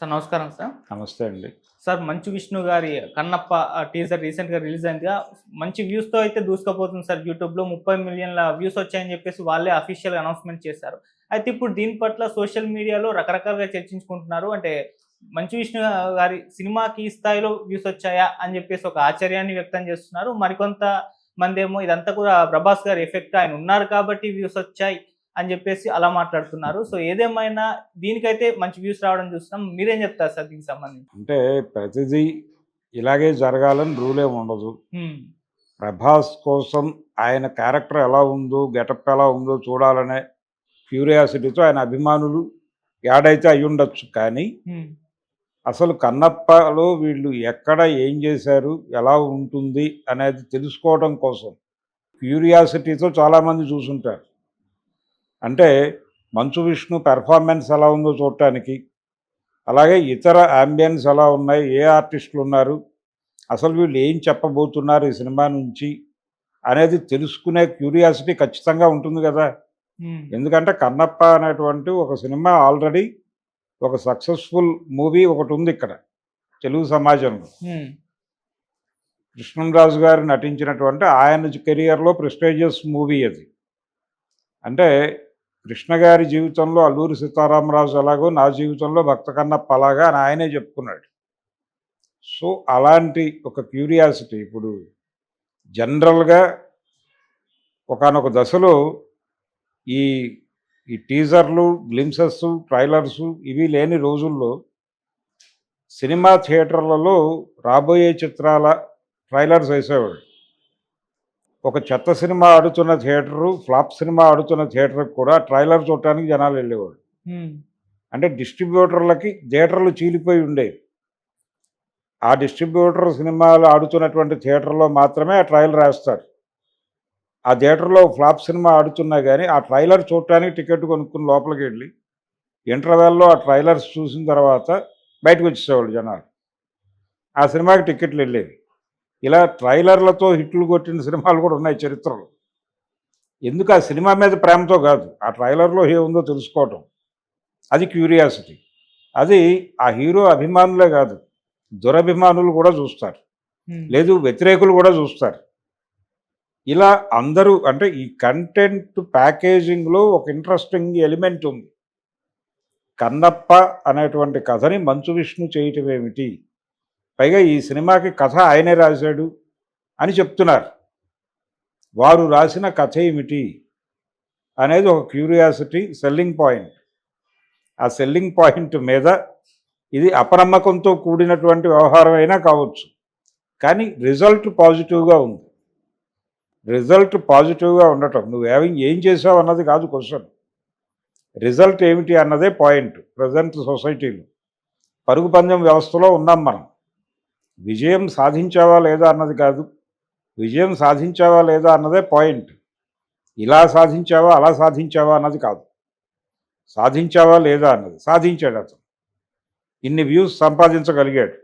Sir నమస్కారం sir. నమస్తే అండి. సార్ 'మంచు విష్ణు' గారి 'కన్నప్ప' టీజర్ రీసెంట్‌గా రిలీజ్ అయిందిగా. మంచి వ్యూస్‌తో అయితే దూసుకుపోతుంది సార్ యూట్యూబ్‌లో. 30,000,000 వ్యూస్ వచ్చాయని చెప్పేసి వాళ్ళే అఫీషియల్‌గా అనౌన్స్‌మెంట్ చేశారు. అయితే ఇప్పుడు దీని పట్ల సోషల్ మీడియాలో రకరకాలుగా చర్చించుకుంటున్నారు. అంటే 'మంచు విష్ణు' గారి సినిమాకి ఈ స్థాయిలో వ్యూస్ వచ్చాయా అని చెప్పేసి ఒక ఆశ్చర్యాన్ని వ్యక్తం చేస్తున్నారు. మరికొంత మందేమో ఇదంతా కూడా 'ప్రభాస్' గారి ఎఫెక్ట్, ఆయన ఉన్నారు కాబట్టి వ్యూస్ వచ్చాయి అని చెప్పేసి అలా మాట్లాడుతున్నారు. సో ఏదేమైనా దీనికైతే మంచి వ్యూస్ రావడం చూస్తున్నాం. మీరేం చెప్తారు సార్ దీనికి సంబంధించి? అంటే ప్రతిదీ ఇలాగే జరగాలని రూలేం ఉండదు. హ్మ్. 'ప్రభాస్' కోసం ఆయన క్యారెక్టర్ ఎలా ఉందో, గెటప్ ఎలా ఉందో చూడాలనే క్యూరియాసిటీతో ఆయన అభిమానులు యాడ్ అయితే అయ్యుండొచ్చు. కానీ హ్మ్. అసలు 'కన్నప్పలో' వీళ్ళు ఎక్కడ ఏం చేశారు, ఎలా ఉంటుంది అనేది తెలుసుకోవడం కోసం క్యూరియాసిటీతో చాలామంది చూసుంటారు. అంటే 'మంచు విష్ణు' పెర్ఫార్మెన్స్ ఎలా ఉందో చూడటానికి, అలాగే ఇతర యాంబియన్స్ ఎలా ఉన్నాయి, ఏ ఆర్టిస్టులున్నారు, అసలు వీళ్ళు ఏం చెప్పబోతున్నారు ఈ సినిమా నుంచి అనేది తెలుసుకునే క్యూరియాసిటీ ఖచ్చితంగా ఉంటుంది కదా! హ్మ్. ఎందుకంటే 'కన్నప్ప' అనేటువంటి ఒక సినిమా ఆల్రెడీ ఒక సక్సెస్‌ఫుల్ మూవీ ఒకటుందిక్కడ తెలుగు సమాజంలో. హ్మ్. కృష్ణంరాజు గారు నటించినటువంటి ఆయన కెరియర్‌లో ప్రెస్టీజియస్ మూవీ అది. అంటే కృష్ణ గారి జీవితంలో అల్లూరి సీతారామరాజు ఎలాగో నా జీవితంలో భక్త కన్నప్ప అలాగా అని ఆయనే చెప్పుకున్నాడు. సో అలాంటి ఒక క్యూరియాసిటీ ఇప్పుడు జనరల్గా ఒకానొక దశలో ఈ ఈ టీజర్లు, గ్లింప్సెస్, ట్రైలర్సు ఇవి లేని రోజుల్లో సినిమా థియేటర్లలో రాబోయే చిత్రాల ట్రైలర్స్ వేసేవాడు. ఒక చెత్త సినిమా ఆడుతున్న థియేటరు, ఫ్లాప్ సినిమా ఆడుతున్న థియేటర్‌కి కూడా ట్రైలర్ చూడటానికి జనాలు వెళ్ళేవాళ్ళు. హ్మ్. అంటే డిస్ట్రిబ్యూటర్లకి థియేటర్లు చీలిపోయి ఉండేవి. ఆ డిస్ట్రిబ్యూటర్ సినిమాలు ఆడుతున్నటువంటి థియేటర్‌లో మాత్రమే ఆ ట్రైలర్ ఏస్తారు. ఆ థియేటర్‌లో ఫ్లాప్ సినిమా ఆడుతున్నా గానీ, ఆ ట్రైలర్ చూడటానికి టికెట్ కొనుక్కొని లోపలికెళ్ళి, ఇంటర్వెల్‌లో ఆ ట్రైలర్స్ చూసిన తర్వాత బయటకొచ్చేసేవాళ్ళు జనాలు. ఆ సినిమాకి టికెట్‌లెళ్ళేవి. ఇలా ట్రైలర్‌లతో హిట్లు కొట్టిన సినిమాలు కూడా ఉన్నాయి చరిత్రలో. ఎందుకు ఆ సినిమా మీద ప్రేమతో కాదు. ఆ ట్రైలర్‌లో ఏముందో తెలుసుకోవటం. అది క్యూరియాసిటీ. అది ఆ హీరో అభిమానులే కాదు, దురభిమానులు కూడా చూస్తారు. హ్మ్. లేదు వ్యతిరేకులు కూడా చూస్తారు. ఇలా అందరూ అంటే ఈ కంటెంట్ ప్యాకేజింగ్‌లో ఒక ఇంట్రెస్టింగ్ ఎలిమెంట్ ఉంది. కన్నప్ప అనేటువంటి కథని మంచు విష్ణు చేయటం ఏమిటి? పైగా ఈ సినిమాకి కథ ఆయనే రాశాడు అని చెప్తున్నారు. వారు రాసిన కథ ఏమిటి? అనేది ఒక క్యూరియాసిటీ సెల్లింగ్ పాయింట్. ఆ సెల్లింగ్ పాయింట్ మీద ఇది అపనమ్మకంతో కూడినటువంటి వ్యవహారం అయినా కావచ్చు. కానీ రిజల్ట్ పాజిటివ్‌గా ఉంది. రిజల్ట్ పాజిటివ్‌గా ఉండటం ఏం చేసావు అన్నది కాదు క్వెషన్. రిజల్ట్ ఏమిటి అన్నదే పాయింట్ ప్రెజెంట్ సొసైటీలో. పరుగు పందెం వ్యవస్థలో ఉన్నాం మనం. విజయం సాధించావా లేదా అన్నది కాదు. విజయం సాధించావా లేదా అన్నదే పాయింట్. ఇలా సాధించావా, అలా సాధించావా అన్నది కాదు. సాధించావా లేదా అన్నది. సాధించాడు అతను. ఇన్ని వ్యూస్ సంపాదించగలిగాడు.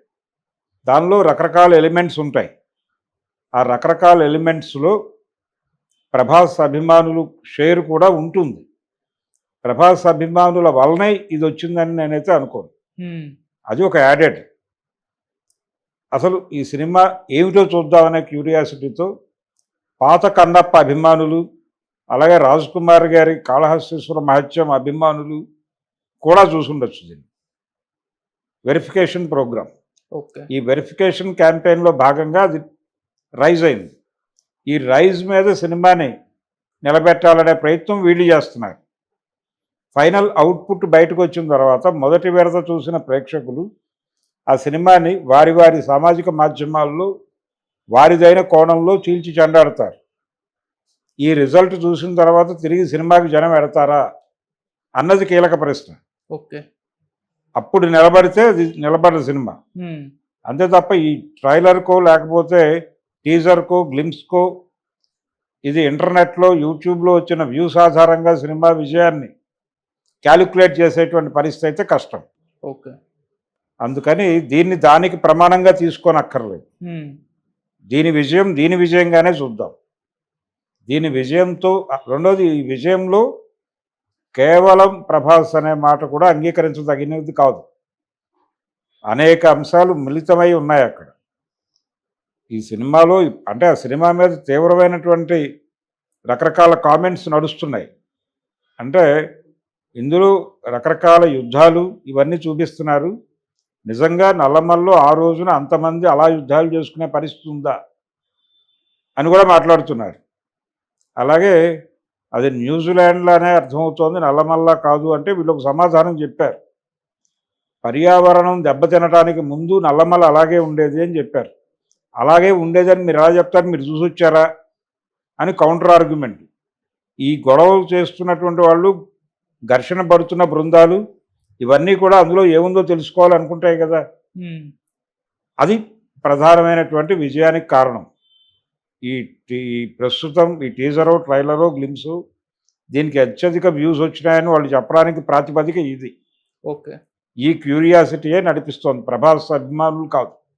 దానిలో రకరకాల ఎలిమెంట్స్ ఉంటాయి. ఆ రకరకాల ఎలిమెంట్స్‌లో ప్రభాస్ అభిమానులు షేర్ కూడా ఉంటుంది. ప్రభాస్ అభిమానుల వలనే ఇదొచ్చిందని నేనైతే అనుకోను. హ్మ్. అది ఒక యాడెడ్. అసలు ఈ సినిమా ఏమిటో చూద్దామనే క్యూరియాసిటీతో పాత కన్నప్ప అభిమానులు, అలాగే రాజ్‌కుమార్ గారి కాళహస్తీశ్వర మహత్యం అభిమానులు కూడా చూసుండొచ్చు దీన్ని. Verification program. ఓకే. ఈ వెరిఫికేషన్ క్యాంపెయిన్‌లో భాగంగా అది రైజ్ అయింది. ఈ రైజ్ మీద సినిమాని నిలబెట్టాలనే ప్రయత్నం వీళ్ళు చేస్తున్నారు. ఫైనల్ అవుట్‌పుట్ బయటకొచ్చిన తర్వాత మొదటి విడత చూసిన ప్రేక్షకులు ఆ సినిమాని వారి వారి సామాజిక మాధ్యమాల్లో వారిదైన కోణంలో చీల్చి చెండాడతారు. ఈ రిజల్ట్ చూసిన తర్వాత తిరిగి సినిమాకి జనం ఎడతారా అన్నది కీలక ప్రశ్న. ఓకే. అప్పుడు నిలబడితే అది నిలబడదు సినిమా. హ్మ్. అంతే తప్ప ఈ ట్రైలర్‌కో లేకపోతే టీజర్‌కో, గ్లింప్స్‌కో ఇది ఇంటర్నెట్‌లో, యూట్యూబ్‌లో వచ్చిన వ్యూస్ ఆధారంగా సినిమా విజయాన్ని కాలిక్యులేట్ చేసేటువంటి పరిస్థితి అయితే కష్టం. ఓకే. అందుకని దీన్ని దానికి ప్రమాణంగా తీసుకోనక్కర్లేదు. హ్మ్. దీని విజయంగానే చూద్దాం. దీని విజయంతో రెండోది ఈ విజయంలో కేవలం ప్రభాస్ అనే మాట కూడా అంగీకరించదగినది కాదు. అనేక అంశాలు మిళితమై ఉన్నాయి అక్కడ. ఈ సినిమాలో అంటే ఆ సినిమా మీద తీవ్రమైనటువంటి రకరకాల కామెంట్స్ నడుస్తున్నాయి. అంటే ఇందులో రకరకాల యుద్ధాలు ఇవన్నీ చూపిస్తున్నారు. నిజంగా నల్లమల్లో ఆ రోజున అంతమంది అలా యుద్ధాలు చేసుకునే పరిస్థితి ఉందా అని కూడా మాట్లాడుతున్నారు. అలాగే అది న్యూజిలాండ్లానే అర్థమవుతోంది, నల్లమల్ల కాదు అంటే వీళ్ళొక సమాధానం చెప్పారు. పర్యావరణం దెబ్బతినడానికి ముందు నల్లమల్ల అలాగే ఉండేది అని చెప్పారు. అలాగే ఉండేదని మీరు ఎలా చెప్తారు, మీరు చూసొచ్చారా అని కౌంటర్ ఆర్గ్యుమెంట్. ఈ గొడవలు చేస్తున్నటువంటి వాళ్ళు, ఘర్షణ పడుతున్న బృందాలు ఇవన్నీ కూడా అందులో ఏముందో తెలుసుకోవాలనుకుంటాయి కదా. అది ప్రధానమైనటువంటి విజయానికి కారణం. ఈ ఈ ప్రస్తుతం ఈ టీజరో, ట్రైలరో, గ్లిమ్సు దీనికి అత్యధిక వ్యూస్ వచ్చినాయని వాళ్ళు చెప్పడానికి ప్రాతిపదిక ఇది. ఓకే. ఈ క్యూరియాసిటీయే నడిపిస్తోంది, ప్రభాస్ అభిమానులు కాదు.